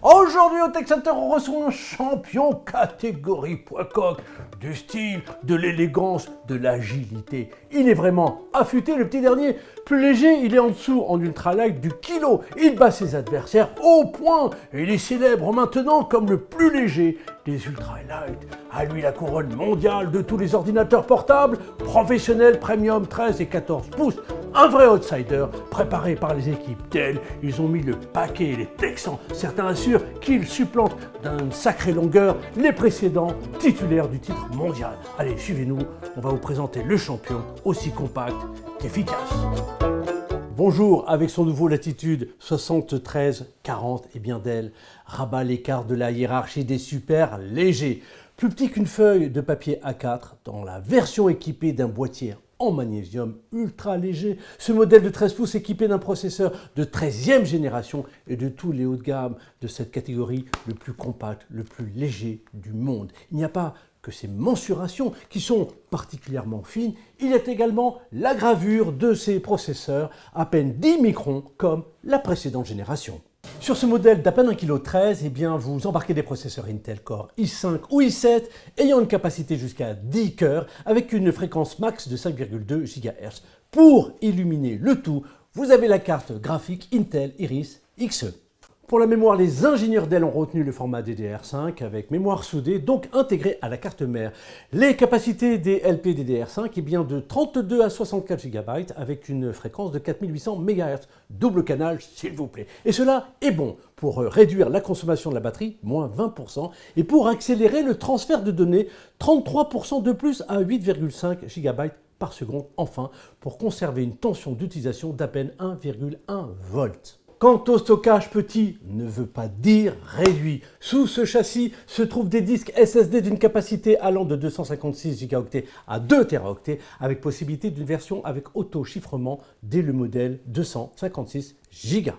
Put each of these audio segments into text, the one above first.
Aujourd'hui au Tech Center, on reçoit un champion catégorie poids coq, du style, de l'élégance, de l'agilité. Il est vraiment affûté, le petit dernier. Plus léger, il est en dessous, en ultralight du kilo. Il bat ses adversaires au point et il est célèbre maintenant comme le plus léger des ultralight. À lui la couronne mondiale de tous les ordinateurs portables, professionnels, premium 13 et 14 pouces. Un vrai outsider, préparé par les équipes Dell. Ils ont mis le paquet, les Texans. Certains assurent qu'il supplante d'une sacrée longueur les précédents titulaires du titre mondial. Allez, suivez-nous, on va vous présenter le champion aussi compact qu'efficace. Bonjour, avec son nouveau Latitude 73-40, et bien Dell rabat l'écart de la hiérarchie des super légers. Plus petit qu'une feuille de papier A4, dans la version équipée d'un boîtier en magnésium ultra léger, ce modèle de 13 pouces équipé d'un processeur de 13e génération et de tous les hauts de gamme de cette catégorie, le plus compact, le plus léger du monde. Il n'y a pas que ces mensurations qui sont particulièrement fines, il y a également la gravure de ces processeurs à peine 10 microns comme la précédente génération. Sur ce modèle d'à peine 1,13 kg, eh bien, vous embarquez des processeurs Intel Core i5 ou i7 ayant une capacité jusqu'à 10 cœurs avec une fréquence max de 5,2 GHz. Pour illuminer le tout, vous avez la carte graphique Intel Iris Xe. Pour la mémoire, les ingénieurs Dell ont retenu le format DDR5 avec mémoire soudée, donc intégrée à la carte mère. Les capacités des LPDDR5 est bien de 32 à 64 GB avec une fréquence de 4800 MHz. Double canal, s'il vous plaît. Et cela est bon pour réduire la consommation de la batterie, moins 20%, et pour accélérer le transfert de données, 33% de plus à 8,5 GB par seconde, enfin, pour conserver une tension d'utilisation d'à peine 1,1 volts. Quant au stockage, petit ne veut pas dire réduit. Sous ce châssis se trouvent des disques SSD d'une capacité allant de 256 Go à 2 Teraoctets avec possibilité d'une version avec auto-chiffrement dès le modèle 256 Go.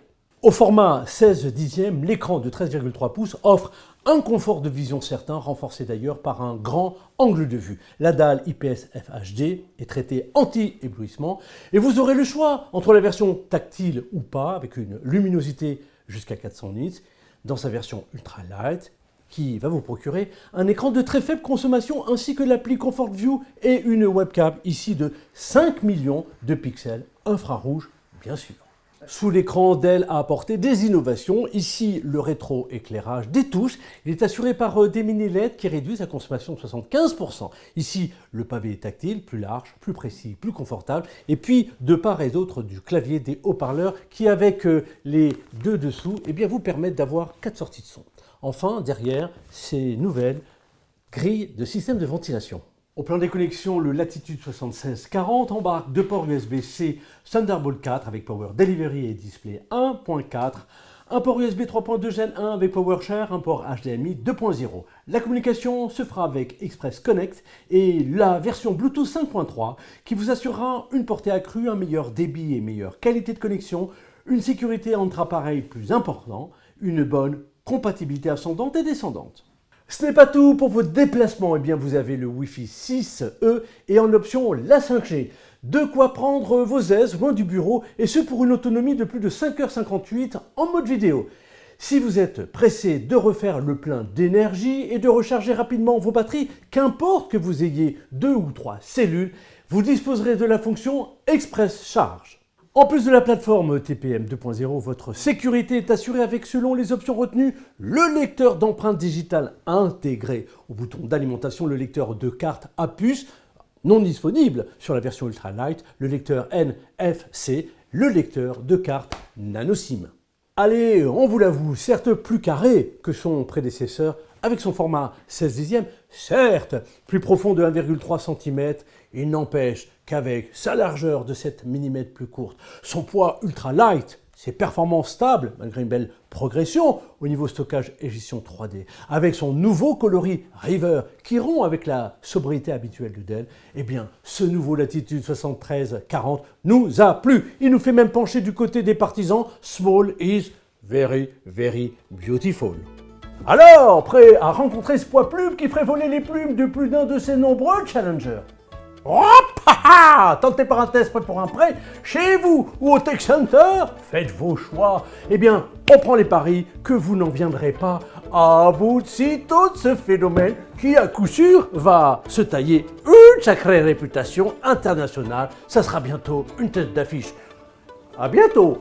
Au format 16/10, l'écran de 13,3 pouces offre un confort de vision certain, renforcé d'ailleurs par un grand angle de vue. La dalle IPS FHD est traitée anti-éblouissement et vous aurez le choix entre la version tactile ou pas, avec une luminosité jusqu'à 400 nits, dans sa version ultralight, qui va vous procurer un écran de très faible consommation ainsi que l'appli Comfort View et une webcam ici de 5 millions de pixels infrarouge, bien sûr. Sous l'écran, Dell a apporté des innovations. Ici, le rétro-éclairage des touches. Il est assuré par des mini LED qui réduisent la consommation de 75%. Ici, le pavé est tactile, plus large, plus précis, plus confortable. Et puis, de part et d'autre du clavier, des haut-parleurs qui, avec les deux dessous, eh bien, vous permettent d'avoir 4 sorties de son. Enfin, derrière, ces nouvelles grilles de système de ventilation. Au plan des connexions, le Latitude 7640 embarque deux ports USB-C Thunderbolt 4 avec Power Delivery et Display 1.4, un port USB 3.2 Gen 1 avec PowerShare, un port HDMI 2.0. La communication se fera avec Express Connect et la version Bluetooth 5.3 qui vous assurera une portée accrue, un meilleur débit et meilleure qualité de connexion, une sécurité entre appareils plus importante, une bonne compatibilité ascendante et descendante. Ce n'est pas tout, pour vos déplacements, eh bien vous avez le Wi-Fi 6E et en option la 5G. De quoi prendre vos aises loin du bureau et ce pour une autonomie de plus de 5h58 en mode vidéo. Si vous êtes pressé de refaire le plein d'énergie et de recharger rapidement vos batteries, qu'importe que vous ayez 2 ou 3 cellules, vous disposerez de la fonction Express Charge. En plus de la plateforme TPM 2.0, votre sécurité est assurée avec, selon les options retenues, le lecteur d'empreintes digitales intégré au bouton d'alimentation, le lecteur de carte à puce, non disponible sur la version ultralight, le lecteur NFC, le lecteur de carte nano SIM. Allez, on vous l'avoue, certes plus carré que son prédécesseur, avec son format 16/10, certes plus profond de 1,3 cm, il n'empêche qu'avec sa largeur de 7 mm plus courte, son poids ultra light, ses performances stables, malgré une belle progression au niveau stockage et gestion 3D, avec son nouveau coloris River qui rompt avec la sobriété habituelle de Dell, eh bien ce nouveau Latitude 7340 nous a plu. Il nous fait même pencher du côté des partisans. Small is very, very beautiful. Alors, prêt à rencontrer ce poids plume qui ferait voler les plumes de plus d'un de ses nombreux challengers? Hop, ha, ha. Tentez par un test, prêt pour un prêt, chez vous ou au Tech Center, faites vos choix. Eh bien, on prend les paris que vous n'en viendrez pas à bout de sitôt de ce phénomène qui, à coup sûr, va se tailler une sacrée réputation internationale. Ça sera bientôt une tête d'affiche. À bientôt!